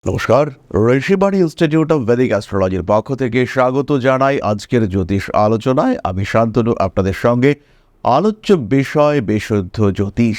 নমস্কার, Rishibani institute of Vedic অ্যাস্ট্রোলজির পক্ষ থেকে স্বাগত জানাই আজকের জ্যোতিষ আলোচনায়। আমি শান্তনু আপনাদের সঙ্গে। আলোচ্য বিষয় বিশুদ্ধ জ্যোতিষ।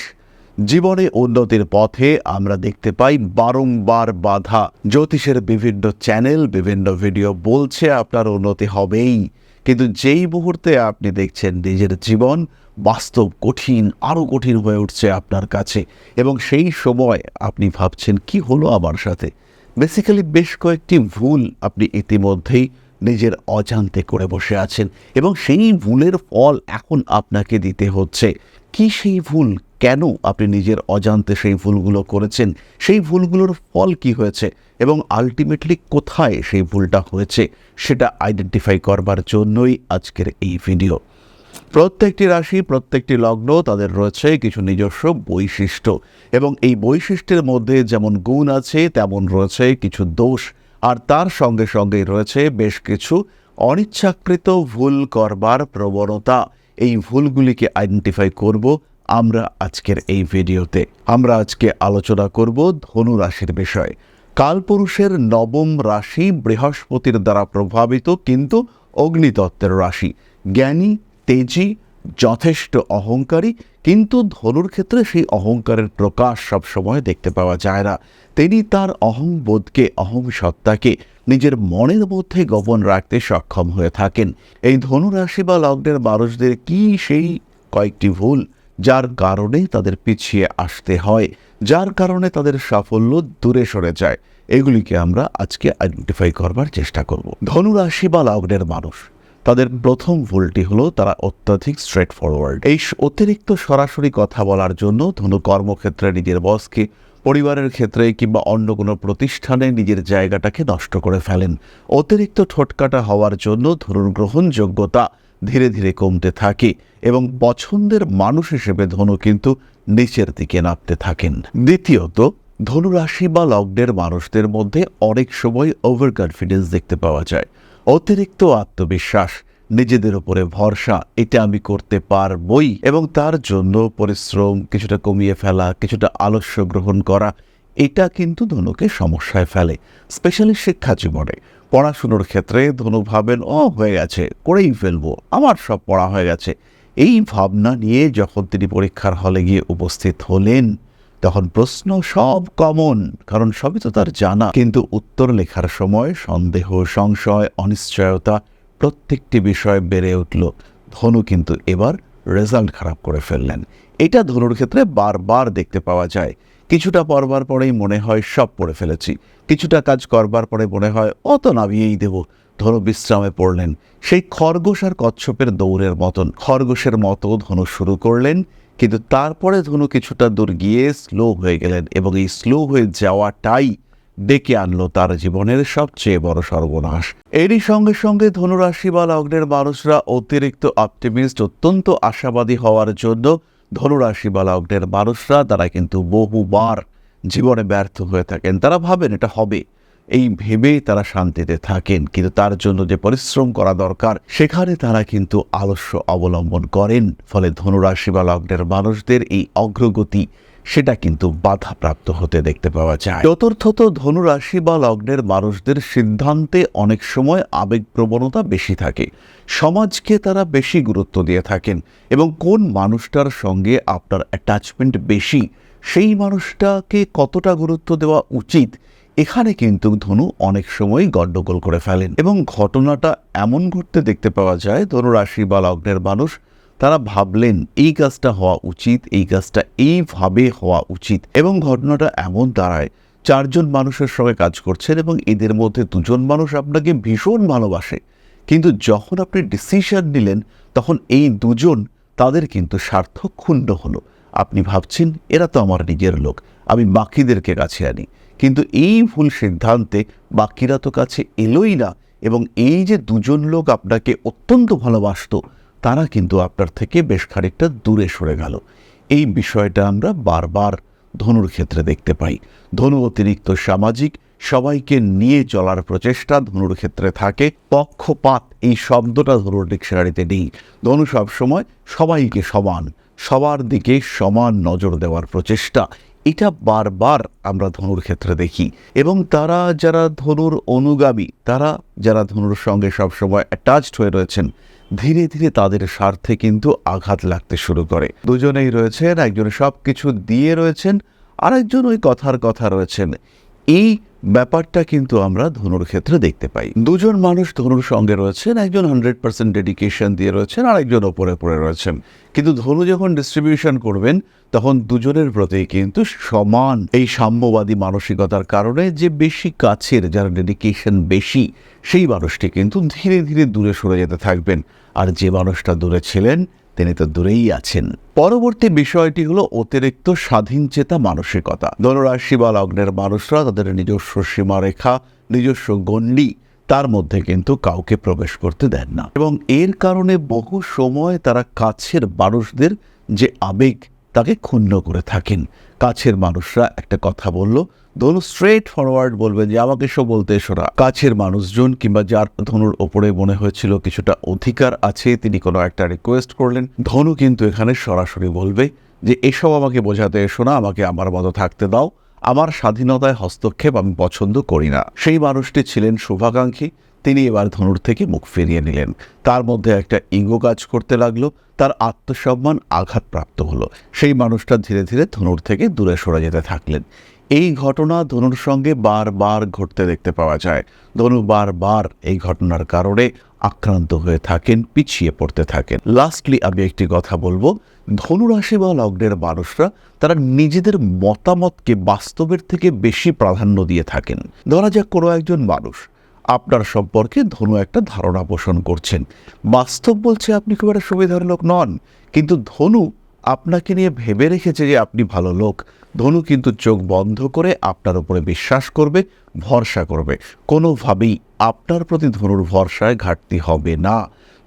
জীবনে উন্নতির পথে আমরা দেখতে পাই বারংবার বাধা। জ্যোতিষের বিভিন্ন চ্যানেল বিভিন্ন ভিডিও বলছে আপনার উন্নতি হবেই, কিন্তু যেই মুহূর্তে আপনি দেখছেন নিজের জীবন বাস্তব কঠিন, আরও কঠিন হয়ে উঠছে আপনার কাছে, এবং সেই সময় আপনি ভাবছেন কি হলো আমার সাথে। বেসিক্যালি বেশ কয়েকটি ভুল আপনি ইতিমধ্যেই নিজের অজান্তে করে বসে আছেন, এবং সেই ভুলের ফল এখন আপনাকে দিতে হচ্ছে। কি সেই ভুল, কেন আপনি নিজের অজান্তে সেই ভুলগুলো করেছেন, সেই ভুলগুলোর ফল কি হয়েছে, এবং আলটিমেটলি কোথায় সেই ভুলটা হয়েছে সেটা আইডেন্টিফাই করবার জন্যই আজকের এই ভিডিও। প্রত্যেকটি রাশি, প্রত্যেকটি লগ্ন, তাদের রয়েছে কিছু নিজস্ব বৈশিষ্ট্য, এবং এই বৈশিষ্ট্যের মধ্যে যেমন গুণ আছে তেমন রয়েছে কিছু দোষ, আর তার সঙ্গে সঙ্গে রয়েছে বেশ কিছু অনিচ্ছাকৃত ভুল করবার প্রবণতা। এই ভুলগুলিকে আইডেন্টিফাই করব আমরা আজকের এই ভিডিওতে। আমরা আজকে আলোচনা করব ধনু রাশির বিষয়ে। কালপুরুষের নবম রাশি, বৃহস্পতির দ্বারা প্রভাবিত কিন্তু অগ্নিতত্ত্বের রাশি। জ্ঞানী, তেজি, যথেষ্ট অহংকারী, কিন্তু ধনুর ক্ষেত্রে সেই অহংকারের প্রকাশ সবসময় দেখতে পাওয়া যায় না। তিনি তার অহংবোধকে, অহংসত্তাকে নিজের মনের মধ্যে গোপন রাখতে সক্ষম হয়ে থাকেন। এই ধনু রাশি বা লগ্নের মানুষদের কি সেই কয়েকটি ভুল যার কারণে তাদের পিছিয়ে আসতে হয়, যার কারণে তাদের সাফল্য দূরে সরে যায়, এগুলিকে আমরা আজকে আইডেন্টিফাই করবার চেষ্টা করব। ধনু রাশি বা লগ্নের মানুষ, তাদের প্রথম ভুলটি হলো তারা অত্যাধিক স্ট্রেট ফরওয়ার্ড। এই অতিরিক্ত সরাসরি কথা বলার জন্য ধনু কর্মক্ষেত্রে নিজের বসকে, পরিবারের ক্ষেত্রে কিংবা অন্য কোনো প্রতিষ্ঠানে নিজের জায়গাটাকে নষ্ট করে ফেলেন। অতিরিক্ত ঠোটকাটা হওয়ার জন্য ধনুর গ্রহণযোগ্যতা ধীরে ধীরে কমতে থাকে, এবং পছন্দের মানুষ হিসেবে ধনু কিন্তু নিচের দিকে নামতে থাকেন। দ্বিতীয়ত, ধনু রাশি বা লগ্নের মানুষদের মধ্যে অনেক সময় ওভার কনফিডেন্স দেখতে পাওয়া যায়। অতিরিক্ত আত্মবিশ্বাস, নিজেদের উপরে ভরসা, এটা আমি করতে পারবই, এবং তার জন্য পরিশ্রম কিছুটা কমিয়ে ফেলা, কিছুটা আলস্য গ্রহণ করা, এটা কিন্তু ধনুকে সমস্যায় ফেলে। স্পেশালি শিক্ষা জীবনে, পড়াশুনোর ক্ষেত্রে ধনু ভাবেন হয়ে গেছে, করেই ফেলবো, আমার সব পড়া হয়ে গেছে। এই ভাবনা নিয়ে যখন তিনি পরীক্ষার হলে গিয়ে উপস্থিত হলেন, তখন প্রশ্ন সব কমন, কারণ সবই তো তার জানা, কিন্তু উত্তর লেখার সময় সন্দেহ, সংশয়, অনিশ্চয়তা প্রত্যেকটি বিষয় বেড়ে উঠল। ধনু কিন্তু এবার রেজাল্ট খারাপ করে ফেললেন। এটা ধনুর ক্ষেত্রে বারবার দেখতে পাওয়া যায়। কিছুটা পড়বার পরেই মনে হয় সব পড়ে ফেলেছি, কিছুটা কাজ করবার পরে মনে হয় অত নামিয়েই দেব। ধনু বিশ্রামে পড়লেন, সেই খরগোশ আর কচ্ছপের দৌড়ের মতন। খরগোশের মতো ধনু শুরু করলেন, কিন্তু তারপরে ধনু কিছুটা দূর গিয়ে স্লো হয়ে গেলেন, এবং এই স্লো হয়ে যাওয়াটাই ডেকে আনলো তার জীবনের সবচেয়ে বড় সর্বনাশ। এরই সঙ্গে সঙ্গে ধনুরাশি বা লগ্নের মানুষরা অতিরিক্ত অপটিমিস্ট, অত্যন্ত আশাবাদী হওয়ার জন্য ধনুরাশি বা লগ্নের মানুষরা তারা কিন্তু বহুবার জীবনে ব্যর্থ হয়ে থাকেন। তারা ভাবেন এটা হবে, এই ভেবে তারা শান্তিতে থাকেন, কিন্তু তার জন্য যে পরিশ্রম করা দরকার সেখানে তারা কিন্তু আলস্য অবলম্বন করেন। ফলে ধনুরাশি বা লগ্নের মানুষদের এই অগ্রগতি সেটা কিন্তু বাধাপ্রাপ্ত হতে দেখতে পাওয়া যায়। চতুর্থত, ধনুরাশি বা লগ্নের মানুষদের সিদ্ধান্তে অনেক সময় আবেগপ্রবণতা বেশি থাকে। সমাজকে তারা বেশি গুরুত্ব দিয়ে থাকেন, এবং কোন মানুষটার সঙ্গে আপনার অ্যাটাচমেন্ট বেশি, সেই মানুষটাকে কতটা গুরুত্ব দেওয়া উচিত, এখানে কিন্তু ধনু অনেক সময় গণ্ডগোল করে ফেলেন। এবং ঘটনাটা এমন ঘটতে দেখতে পাওয়া যায়, ধনুরাশি বা লগ্নের মানুষ তারা ভাবলেন এই কাজটা হওয়া উচিত, এই কাজটা এইভাবে হওয়া উচিত, এবং ঘটনাটা এমন দাঁড়ায় 4 জন মানুষের সঙ্গে কাজ করছেন, এবং এদের মধ্যে 2 জন মানুষ আপনাকে ভীষণ ভালোবাসে, কিন্তু যখন আপনি ডিসিশন নিলেন তখন এই 2 জন তাদের কিন্তু স্বার্থ ক্ষুণ্ণ হলো। আপনি ভাবছেন এরা তো আমার নিজের লোক, আমি বাকিদেরকে কাছে আনি, কিন্তু এই ভুল সিদ্ধান্তে বাকিরা তো কাছে এলোই না, এবং এই যে 2 জন লোক আপনাকে অত্যন্ত ভালোবাসত তারা কিন্তু আপনার থেকে বেশ খানিকটা দূরে সরে গেল। এই বিষয়টা আমরা বারবার ধনুর ক্ষেত্রে দেখতে পাই। ধনু অতিরিক্ত সামাজিক, সবাইকে নিয়ে চলার প্রচেষ্টা ধনুর ক্ষেত্রে থাকে। পক্ষপাত এই শব্দটা ধনুর ডিকশনারিতে নেই। ধনু সবসময় সবাইকে সমান, সবার দিকে সমান নজর দেওয়ার প্রচেষ্টা, এটা বারবার আমরা ধনুর ক্ষেত্রে দেখি এবং তারা যারা ধনুর অনুগামী, তারা যারা ধনুর সঙ্গে সবসময় অ্যাটাচড হয়ে রয়েছেন, ধীরে ধীরে তাদের স্বার্থে কিন্তু আঘাত লাগতে শুরু করে। দুজনেই রয়েছেন, একজন সব কিছু দিয়ে রয়েছেন, আরেকজন ওই কথার কথা রয়েছেন। এই ব্যাপারটা কিন্তু আমরা ধনুর ক্ষেত্রে দেখতে পাই। দুজন মানুষ ধনুর সঙ্গে রয়েছেন, একজন 100% ডেডিকেশন দিয়ে রয়েছেন, আরেকজন ওপরে পড়ে রয়েছেন। কিন্তু ধনু যখন ডিস্ট্রিবিউশন করবেন তখন দুজনের প্রতি কিন্তু সমান এই সাম্যবাদী মানসিকতার কারণে যে বেশি কাছের, যার ডেডিকেশন বেশি, সেই মানুষটি কিন্তু ধীরে ধীরে দূরে সরে যেতে থাকবেন। আর যে মানুষটা দূরে ছিলেন তিনি তো দূরেই আছেন। পরবর্তী বিষয়টি হলো অতিরিক্ত স্বাধীনচেতা মানসিকতা। ধনুরাশি বা লগ্নের মানুষরা তাদের নিজস্ব সীমারেখা, নিজস্ব গণ্ডি, তার মধ্যে কিন্তু কাউকে প্রবেশ করতে দেন না এবং এর কারণে বহু সময় তারা কাছের মানুষদের যে আবেগ তাকে ক্ষুণ্ণ করে থাকেন। কাছের মানুষরা একটা কথা বলল, ধনু স্ট্রেট ফরওয়ার্ড বলবেন যে আমাকে এসো বলতে এসো না। কাছের মানুষজন কিংবা যার ধনুর ওপরে মনে হয়েছিল কিছুটা অধিকার আছে, তিনি কোনো একটা রিকোয়েস্ট করলেন, ধনু কিন্তু এখানে সরাসরি বলবে যে এসব আমাকে বোঝাতে এসো না, আমাকে আমার মতো থাকতে দাও, আমার স্বাধীনতায় হস্তক্ষেপ আমি পছন্দ করি না। সেই মানুষটি ছিলেন শুভাকাঙ্ক্ষী, তিনি এবার ধনুর থেকে মুখ ফিরিয়ে নিলেন। তার মধ্যে একটা ইগো কাজ করতে লাগলো, তার আত্মসম্মান আঘাতপ্রাপ্ত হলো। সেই মানুষটা ধীরে ধীরে ধনুর থেকে দূরে সরে যেতে থাকলেন। এই ঘটনা ধনুর সঙ্গে বারবার ঘটতে দেখতে পাওয়া যায়। ধনু বারবার এই ঘটনার কারণে আক্রান্ত হয়ে থাকেন, পিছিয়ে পড়তে থাকেন। লাস্টলি আমি একটি কথা বলবো, ধনুরাশি বা লগ্নের মানুষরা তারা নিজেদের মতামতকে বাস্তবের থেকে বেশি প্রাধান্য দিয়ে থাকেন। ধরা যাক কোনো একজন মানুষ আপনার সম্পর্কে ধনু একটা ধারণা পোষণ করছেন, বাস্তব বলছে আপনি খুব একটা সুবিধার লোক নন, কিন্তু ধনু আপনাকে নিয়ে ভেবে রেখেছে যে আপনি ভালো লোক। ধনু কিন্তু চোখ বন্ধ করে আপনার উপরে বিশ্বাস করবে, ভরসা করবে। কোনোভাবেই আপনার প্রতি ধনুর ভরসায় ঘাটতি হবে না।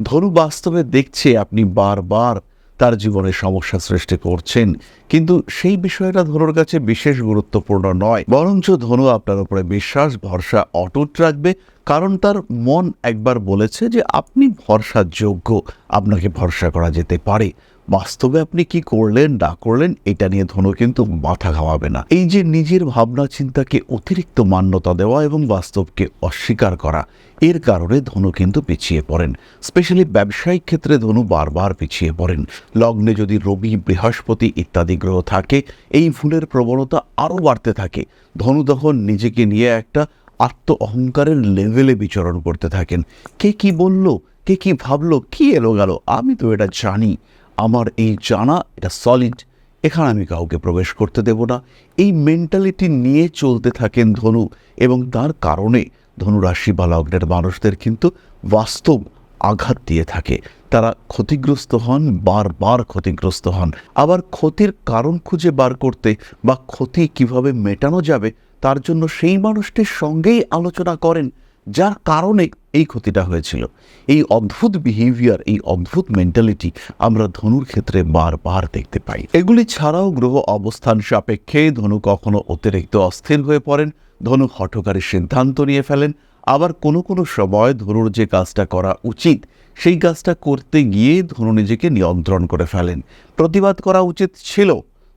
ধনু বাস্তবে দেখছে আপনি বারবার তার জীবনে সমস্যা সৃষ্টি করছেন, কিন্তু সেই বিষয়টা ধনুর কাছে বিশেষ গুরুত্বপূর্ণ নয়, বরঞ্চ ধনু আপনার উপরে বিশ্বাস, ভরসা অটুট রাখবে, কারণ তার মন একবার বলেছে যে আপনি ভরসার যোগ্য, আপনাকে ভরসা করা যেতে পারে। বাস্তবে আপনি কি করলেন না করলেন এটা নিয়ে ধনু কিন্তু মাথা ঘামাবে না। এই যে নিজের ভাবনা চিন্তাকে অতিরিক্ত মান্যতা দেওয়া এবং বাস্তবকে অস্বীকার করা, এর কারণে ধনু কিন্তু পিছিয়ে পড়েন। স্পেশালি ব্যবসায়িক ক্ষেত্রে ধনু বারবার পিছিয়ে পড়েন। লগ্নে যদি রবি, বৃহস্পতি ইত্যাদি গ্রহ থাকে, এই ভুলের প্রবণতা আরও বাড়তে থাকে। ধনু তখন নিজেকে নিয়ে একটা আত্ম অহংকারের লেভেলে বিচরণ করতে থাকেন। কে কি বলল, কে কি ভাবলো, কি এলো গেল, আমি তো এটা জানি, আমার এই জানা এটা সলিড, এখানে আমি কাউকে প্রবেশ করতে দেব না। এই মেন্টালিটি নিয়ে চলতে থাকেন ধনু এবং তার কারণে ধনুরাশি বা লগ্নের মানুষদের কিন্তু বাস্তব আঘাত দিয়ে থাকে। তারা ক্ষতিগ্রস্ত হন, বারবার ক্ষতিগ্রস্ত হন। আবার ক্ষতির কারণ খুঁজে বার করতে বা ক্ষতি কিভাবে মেটানো যাবে তার জন্য সেই মানুষটির সঙ্গেই আলোচনা করেন যার কারণে এই ক্ষতিটা হয়েছিল। এই অদ্ভুত বিহেভিয়ার, এই অদ্ভুত মেন্টালিটি আমরা ধনুর ক্ষেত্রে বারবার দেখতে পাই। এগুলি ছাড়াও গ্রহ অবস্থান সাপেক্ষে ধনু কখনো অতিরিক্ত অস্থির হয়ে পড়েন, ধনু হঠকারী সিদ্ধান্ত নিয়ে ফেলেন, আবার কোনো কোনো সময় ধনুর যে কাজটা করা উচিত সেই কাজটা করতে গিয়ে ধনু নিজেকে নিয়ন্ত্রণ করে ফেলেন। প্রতিবাদ করা উচিত ছিল,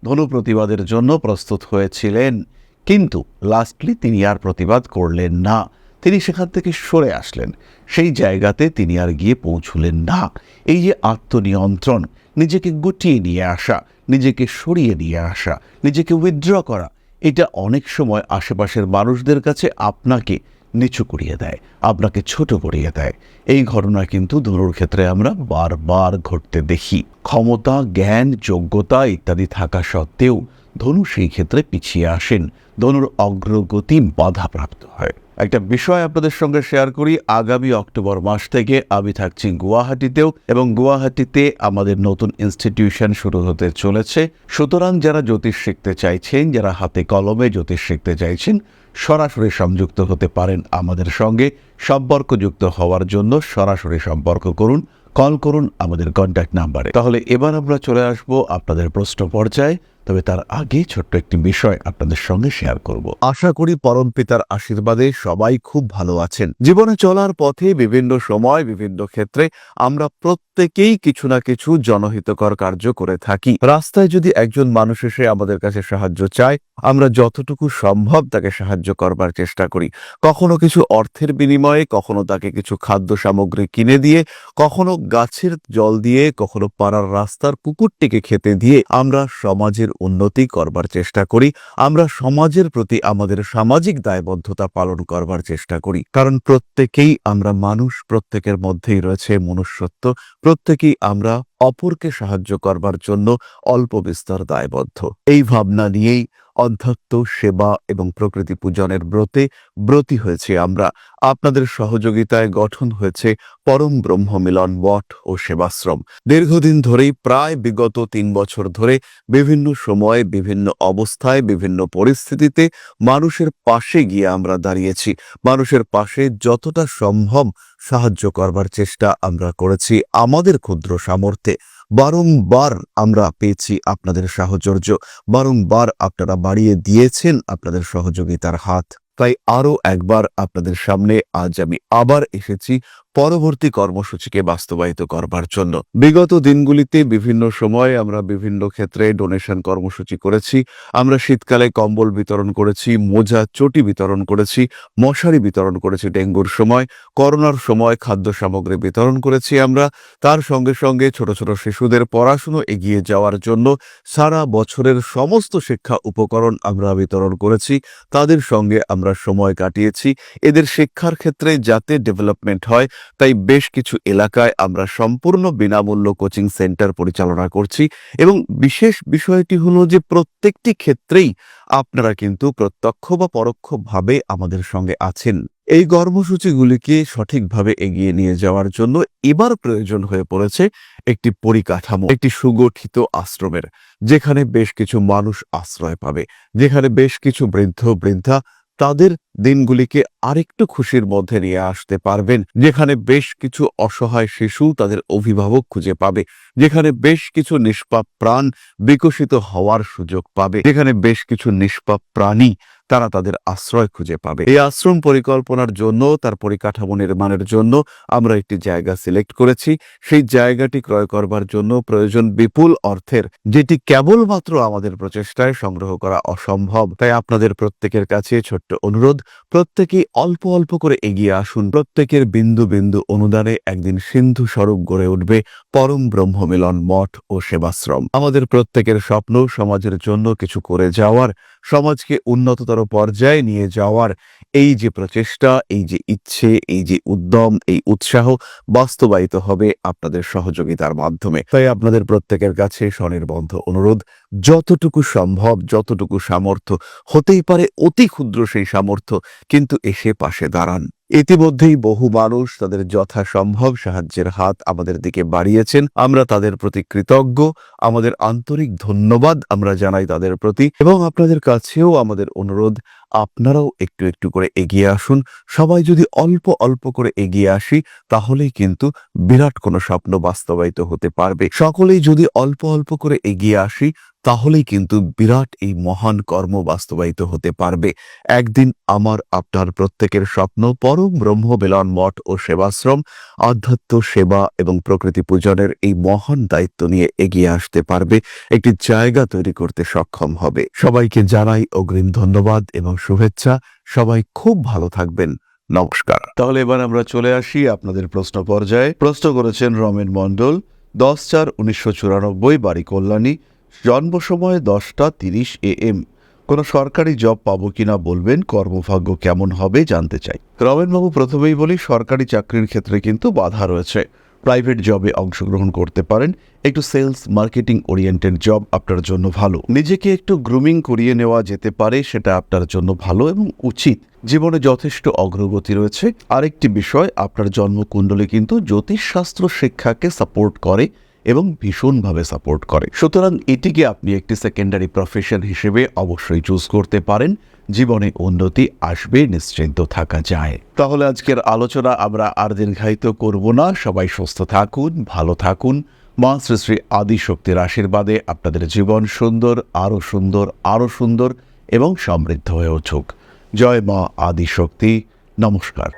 ধনু প্রতিবাদের জন্য প্রস্তুত হয়েছিলেন, কিন্তু লাস্টলি তিনি আর প্রতিবাদ করলেন না। তিনি সেখান থেকে সরে আসলেন, সেই জায়গাতে তিনি আর গিয়ে পৌঁছলেন না। এই যে আত্মনিয়ন্ত্রণ, নিজেকে গুটিয়ে নিয়ে আসা, নিজেকে সরিয়ে নিয়ে আসা, নিজেকে উইথড্র করা, এটা অনেক সময় আশেপাশের মানুষদের কাছে আপনাকে নিচু করিয়ে দেয়, আপনাকে ছোট করিয়ে দেয়। এই ঘটনা কিন্তু ধনুর ক্ষেত্রে আমরা বারবার ঘটতে দেখি। ক্ষমতা, জ্ঞান, যোগ্যতা ইত্যাদি থাকা সত্ত্বেও ধনু সেই ক্ষেত্রে পিছিয়ে আসেন, ধনুর অগ্রগতি বাধাপ্রাপ্ত হয়। একটা বিষয় আপনাদের সঙ্গে শেয়ার করি, আগামী অক্টোবর মাস থেকে আমি থাকছি গুয়াহাটিতেও এবং গুয়াহাটিতে আমাদের নতুন ইনস্টিটিউশন শুরু হতে চলেছে। সুতরাং যারা জ্যোতিষ শিখতে চাইছেন, যারা হাতে কলমে জ্যোতিষ শিখতে চাইছেন, সরাসরি সংযুক্ত হতে পারেন আমাদের সঙ্গে। সম্পর্কযুক্ত হওয়ার জন্য সরাসরি সম্পর্ক করুন, কল করুন আমাদের কন্ট্যাক্ট নাম্বারে। তাহলে এবার আমরা চলে আসব আপনাদের প্রশ্ন পর্যায়ে। তবে তার আগে ছোট্ট একটি বিষয় আপনাদের সঙ্গে শেয়ার করব। আশা করি পরমপিতার আশীর্বাদে সবাই খুব ভালো আছেন। জীবনে চলার পথে বিভিন্ন সময় বিভিন্ন ক্ষেত্রে আমরা প্রত্যেকেই কিছু না কিছু জনহিতকর কার্য করে থাকি। রাস্তায় যদি একজন মানুষ এসে আমাদের কাছে সাহায্য চায়, আমরা যতটুকু সম্ভব তাকে সাহায্য করবার চেষ্টা করি। কখনো কিছু অর্থের বিনিময়ে, কখনো তাকে কিছু খাদ্য সামগ্রী কিনে দিয়ে, কখনো গাছের জল দিয়ে, কখনো পাড়ার রাস্তার কুকুরটিকে খেতে দিয়ে আমরা সমাজের উন্নতি করবার চেষ্টা করি। আমরা সমাজের প্রতি আমাদের সামাজিক দায়বদ্ধতা পালন করবার চেষ্টা করি, কারণ প্রত্যেকেই আমরা মানুষ, প্রত্যেকের মধ্যেই রয়েছে মনুষ্যত্ব, প্রত্যেকেই আমরা অপরকে সাহায্য করবার জন্য অল্প বিস্তর দায়বদ্ধ। এই ভাবনা নিয়েই অধ্যাত্ম, সেবা এবং প্রকৃতি পূজনের ব্রতী হয়েছে আমরা। আপনাদের সহযোগিতায় গঠন হয়েছে পরম ব্রহ্ম মিলন মঠ ও সেবাশ্রম। দীর্ঘদিন ধরেই, প্রায় বিগত 3 বছর ধরে বিভিন্ন সময়ে, বিভিন্ন অবস্থায়, বিভিন্ন পরিস্থিতিতে মানুষের পাশে গিয়ে আমরা দাঁড়িয়েছি। মানুষের পাশে যতটা সম্ভব সাহায্য করবার চেষ্টা আমরা করেছি আমাদের ক্ষুদ্র সামর্থ্যে। বারংবার আমরা পেয়েছি আপনাদের সাহচর্য, বারংবার আপনারা বাড়িয়ে দিয়েছেন আপনাদের সহযোগিতার হাত। তাই আরও একবার আপনাদের সামনে আজ আমি আবার এসেছি পরবর্তী কর্মসূচিকে বাস্তবায়িত করবার জন্য। বিগত দিনগুলিতে বিভিন্ন সময়ে আমরা বিভিন্ন ক্ষেত্রে ডোনেশন কর্মসূচি করেছি। আমরা শীতকালে কম্বল বিতরণ করেছি, মোজা, চটি বিতরণ করেছি, মশারি বিতরণ করেছি ডেঙ্গুর সময়, করোনার সময় খাদ্য সামগ্রী বিতরণ করেছি আমরা। তার সঙ্গে সঙ্গে ছোট ছোট শিশুদের পড়াশুনো এগিয়ে যাওয়ার জন্য সারা বছরের সমস্ত শিক্ষা উপকরণ আমরা বিতরণ করেছি। তাদের সঙ্গে আমরা সময় কাটিয়েছি। এদের শিক্ষার ক্ষেত্রে যাতে ডেভেলপমেন্ট হয়, তাই বেশ কিছু এলাকায় আমরা সম্পূর্ণ বিনামূল্য কোচিং সেন্টার পরিচালনা করছি। এবং বিশেষ বিষয়টি হলো যে প্রত্যেকটি ক্ষেত্রেই আপনারা কিন্তু প্রত্যক্ষ বা পরোক্ষভাবে আমাদের সঙ্গে আছেন। এই কর্মসূচিগুলিকে সঠিকভাবে এগিয়ে নিয়ে যাওয়ার জন্য এবার প্রয়োজন হয়ে পড়েছে একটি পরিকাঠামো, একটি সুগঠিত আশ্রমের, যেখানে বেশ কিছু মানুষ আশ্রয় পাবে, যেখানে বেশ কিছু বৃদ্ধ বৃদ্ধা তাদের দিনগুলিকে আরেকটু খুশির মধ্যে নিয়ে আসতে পারবেন, যেখানে বেশ কিছু অসহায় শিশু তাদের অভিভাবক খুঁজে পাবে, যেখানে বেশ কিছু নিষ্পাপ প্রাণ বিকশিত হওয়ার সুযোগ পাবে, যেখানে বেশ কিছু নিষ্পাপ প্রাণী তারা তাদের আশ্রয় খুঁজে পাবে। এই আশ্রম পরিকল্পনার জন্য, তার পরিকাঠামো নির্মাণের জন্য আমরা একটি জায়গা সিলেক্ট করেছি। সেই জায়গাটি ক্রয় করবার জন্য প্রয়োজন বিপুল অর্থের, যেটি কেবলমাত্র আমাদের প্রচেষ্টায় সংগ্রহ করা অসম্ভব। তাই আপনাদের প্রত্যেকের কাছে ছোট্ট অনুরোধ, প্রত্যেকেই অল্প অল্প করে এগিয়ে আসুন। প্রত্যেকের বিন্দু বিন্দু অনুদানে একদিন সিন্ধু স্বরূপ গড়ে উঠবে পরম ব্রহ্ম মিলন মঠ ও সেবাশ্রম। আমাদের প্রত্যেকের স্বপ্ন সমাজের জন্য কিছু করে যাওয়ার, সমাজকে উন্নততর পর্যায়ে নিয়ে যাওয়ার। এই যে প্রচেষ্টা, এই যে ইচ্ছে, এই যে উদ্যম, এই উৎসাহ বাস্তবায়িত হবে আপনাদের সহযোগিতার মাধ্যমে। তাই আপনাদের প্রত্যেকের কাছে স্বনির্বন্ধ অনুরোধ, যতটুকু সম্ভব, যতটুকু সামর্থ্য, হতেই পারে অতি ক্ষুদ্র সেই সামর্থ্য, কিন্তু এসে পাশে দাঁড়ান। ইতিমধ্যেই বহু মানুষ তাদের যথাসম্ভব সাহায্যের হাত আমাদের দিকে বাড়িয়েছেন। আমরা তাদের প্রতি কৃতজ্ঞ, আমাদের আন্তরিক ধন্যবাদ আমরা জানাই তাদের প্রতি। এবং আপনাদের কাছেও আমাদের অনুরোধ, আপনারাও একটু একটু করে এগিয়ে আসুন। সবাই যদি অল্প অল্প করে এগিয়ে আসি, তাহলেই কিন্তু বিরাট কোনো স্বপ্ন বাস্তবায়িত হতে পারবে। সকলেই যদি অল্প অল্প করে এগিয়ে আসি, তাহলেই কিন্তু বিরাট এই মহান কর্ম বাস্তবায়িত হতে পারবে। একদিন আমার আপনার প্রত্যেকের স্বপ্ন পরম ব্রহ্ম মিলন মঠ ও সেবাশ্রম আধ্যাত্ম, সেবা এবং প্রকৃতি পূজনের এই মহান দায়িত্ব নিয়ে এগিয়ে আসতে পারবে, একটি জায়গা তৈরি করতে সক্ষম হবে। সবাইকে জানাই অগ্রিম ধন্যবাদ এবং শুভেচ্ছা। সবাই খুব ভালো থাকবেন। নমস্কার। তাহলে এবার আমরা চলে আসি আপনাদের প্রশ্ন পর্যায়ে। প্রশ্ন করেছেন রমেন মণ্ডল, 10/4/1994, বাড়ি কল্যাণী, জন্ম সময় 10:30 AM। কোনো সরকারি জব পাবো কিনা বলবেন, কর্মভাগ্য কেমন হবে জানতে চাই। রমেনবাবু, প্রথমেই বলি, সরকারি চাকরির ক্ষেত্রে কিন্তু বাধা রয়েছে। প্রাইভেট জবে অংশগ্রহণ করতে পারেন। একটু সেলস মার্কেটিং ওরিয়েন্টেড জব আপনার জন্য ভালো। নিজেকে একটু গ্রুমিং করিয়ে নেওয়া যেতে পারে, সেটা আপনার জন্য ভালো এবং উচিত। জীবনে যথেষ্ট অগ্রগতি রয়েছে। আরেকটি বিষয়, আপনার জন্মকুণ্ডলী কিন্তু জ্যোতিষশাস্ত্র শিক্ষাকে সাপোর্ট করে এবং ভীষণভাবে সাপোর্ট করে। সুতরাং এটিকে আপনি একটি সেকেন্ডারি প্রফেশন হিসেবে অবশ্যই চুজ করতে পারেন। জীবনে উন্নতি আসবে, নিশ্চিন্ত থাকা যায়। তাহলে আজকের আলোচনা আমরা আর দীর্ঘায়িত করব না। সবাই সুস্থ থাকুন, ভালো থাকুন, মা শ্রী শ্রী আদিশক্তির আশীর্বাদে আপনাদের জীবন সুন্দর, আরও সুন্দর, আরও সুন্দর এবং সমৃদ্ধ হয়ে উঠুক। জয় মা আদিশক্তি। নমস্কার।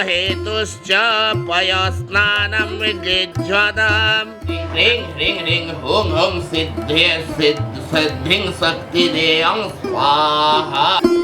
हेतुश्च पयस्नानं विजिह्वताम् ह्रीं ह्रीं ह्रीं हुं हुं सिद्धे सिद्धिं शक्तिदेयं स्वाहा।